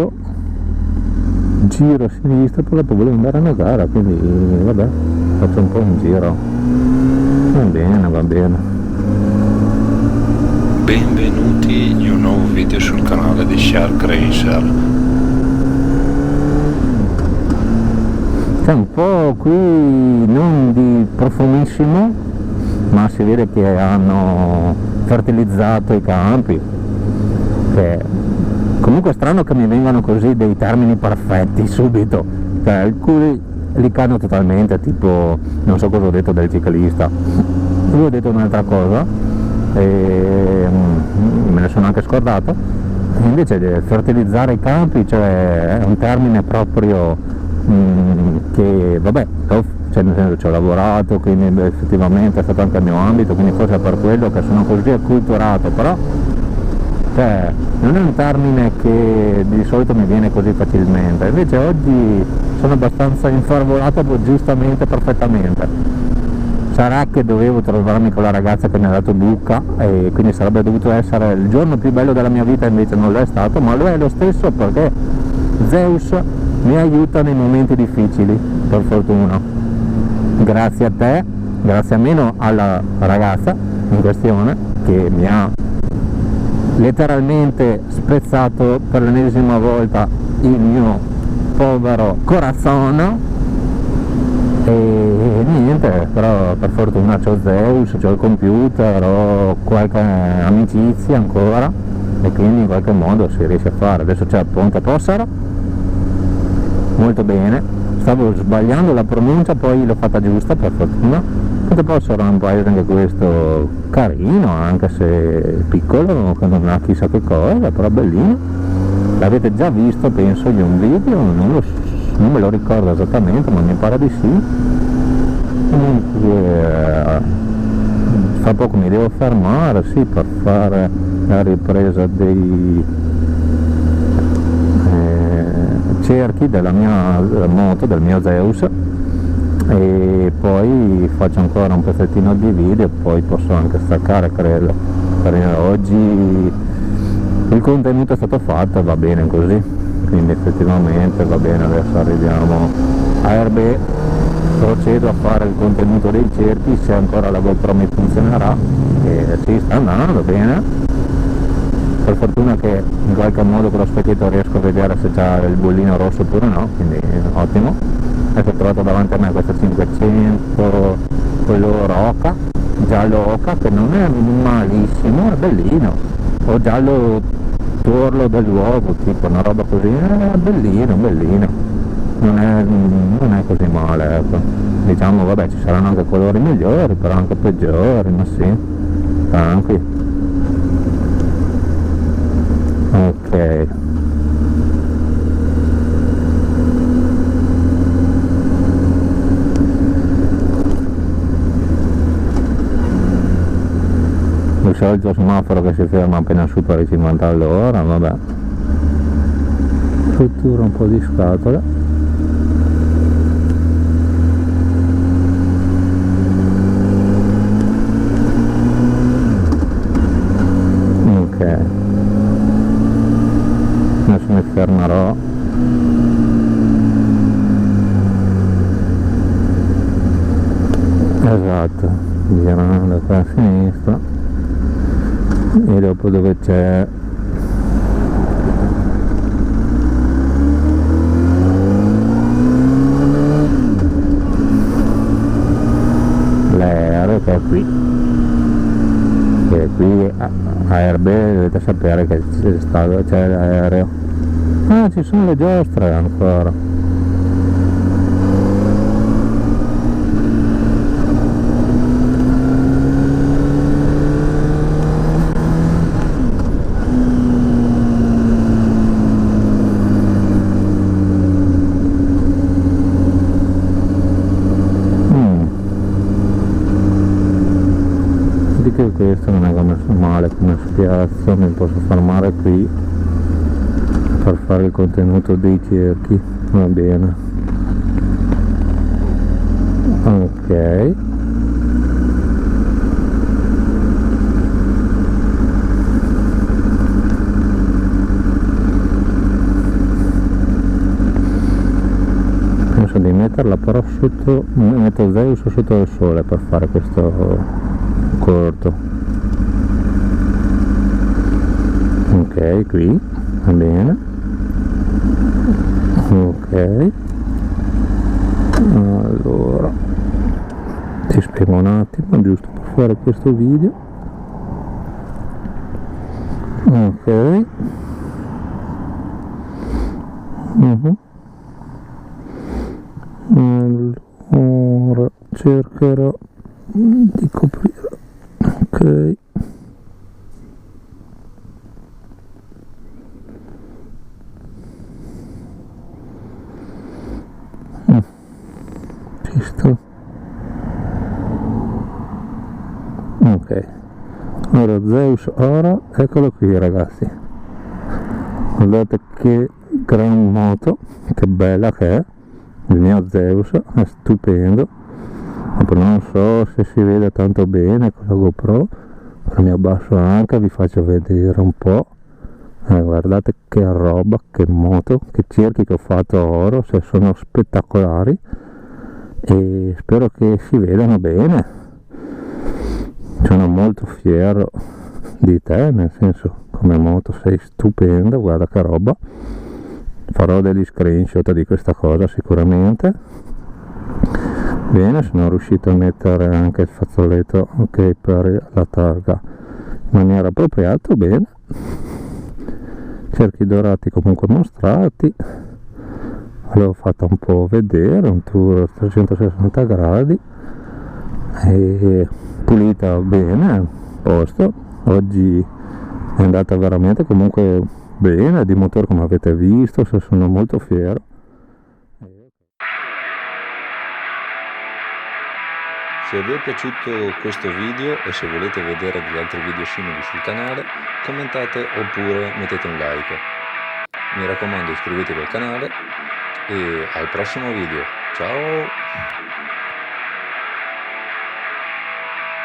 cambio, giro a sinistra, poi dopo volevo andare a Nogara, quindi vabbè, faccio un po' un giro. Va bene, va bene. Benvenuti in un nuovo video sul canale di Shark Racer. C'è un po' qui non di profumissimo, ma si vede che hanno fertilizzato i campi, che comunque è strano che mi vengano così dei termini perfetti subito, cioè alcuni li cado totalmente, tipo non so cosa ho detto del ciclista, io ho detto un'altra cosa e me ne sono anche scordato. Invece fertilizzare i campi, cioè è un termine proprio che vabbè, cioè nel senso ci ho lavorato, quindi effettivamente è stato anche il mio ambito, quindi forse è per quello che sono così acculturato, però cioè, non è un termine che di solito mi viene così facilmente, invece oggi sono abbastanza infarvolato, giustamente, perfettamente. Sarà che dovevo trovarmi con la ragazza che mi ha dato Luca e quindi sarebbe dovuto essere il giorno più bello della mia vita, invece non lo è stato, ma lo è lo stesso perché Zeus mi aiuta nei momenti difficili, per fortuna. Grazie a te, grazie a meno alla ragazza in questione che mi ha letteralmente spezzato per l'ennesima volta il mio povero corazzono. E niente, però per fortuna c'ho Zeus, c'ho il computer, ho qualche amicizia ancora e quindi in qualche modo si riesce a fare. Adesso c'è Ponte Possaro, molto bene, stavo sbagliando la pronuncia, poi l'ho fatta giusta per fortuna. Ponte Possaro è un paese anche questo carino, anche se piccolo, che non ha chissà che cosa, però bellino. L'avete già visto, penso, in un video, non me lo ricordo esattamente, ma mi pare di sì. Comunque fra poco mi devo fermare, sì, per fare la ripresa dei cerchi della mia moto, del mio Zeus, e poi faccio ancora un pezzettino di video, poi posso anche staccare, credo. Per oggi il contenuto è stato fatto e va bene così, quindi effettivamente va bene. Adesso arriviamo a RB, procedo a fare il contenuto dei cerchi, se ancora la GoPro mi funzionerà, e sì, sta andando bene, per fortuna che in qualche modo con lo specchietto riesco a vedere se c'è il bollino rosso oppure no, quindi ottimo. Ecco, ho trovato davanti a me questo 500, quello Roca, giallo Oca, che non è malissimo, è bellino, o giallo tuorlo dell'uovo, tipo una roba così, è bellino, bellino, non è così male, ecco. Diciamo, vabbè, ci saranno anche colori migliori, però anche peggiori, ma sì, tranqui. Ok. Il solito semaforo che si ferma appena supera i 50 all'ora, vabbè. Struttura un po' di scatola. Ok. Adesso mi fermerò. Esatto, girando qua a sinistra. E dopo dove c'è l'aereo, che è qui, a RB dovete sapere che c'è l'aereo. Ah, ci sono le giostre ancora. Questo non è messo male come spiazzo, mi posso fermare qui per fare il contenuto dei cerchi, va bene. Ok, metterla però sotto, metto Zeus sotto il sole per fare questo corto. Ok, qui va bene. Ok, allora ti spiego un attimo giusto per fare questo video. Ok. Allora cercherò di coprire. Ok, ci sto. Ok, allora Zeus ora, eccolo qui ragazzi, guardate che gran moto, che bella che è, il mio Zeus, è stupendo. Non so se si vede tanto bene con la GoPro, però mi abbasso anche, vi faccio vedere un po'. Guardate che roba, che moto, che cerchi che ho fatto a oro, se sono spettacolari e spero che si vedano bene. Sono molto fiero di te, nel senso, come moto sei stupenda, guarda che roba. Farò degli screenshot di questa cosa sicuramente. Bene, sono riuscito a mettere anche il fazzoletto ok per la targa in maniera appropriata. Bene, cerchi dorati comunque mostrati, l'ho fatta un po' vedere, un tour 360 gradi e pulita bene, a posto. Oggi è andata veramente comunque bene, di motore come avete visto, sono molto fiero. Se vi è piaciuto questo video e se volete vedere degli altri video simili sul canale, commentate oppure mettete un like. Mi raccomando, iscrivetevi al canale e al prossimo video. Ciao!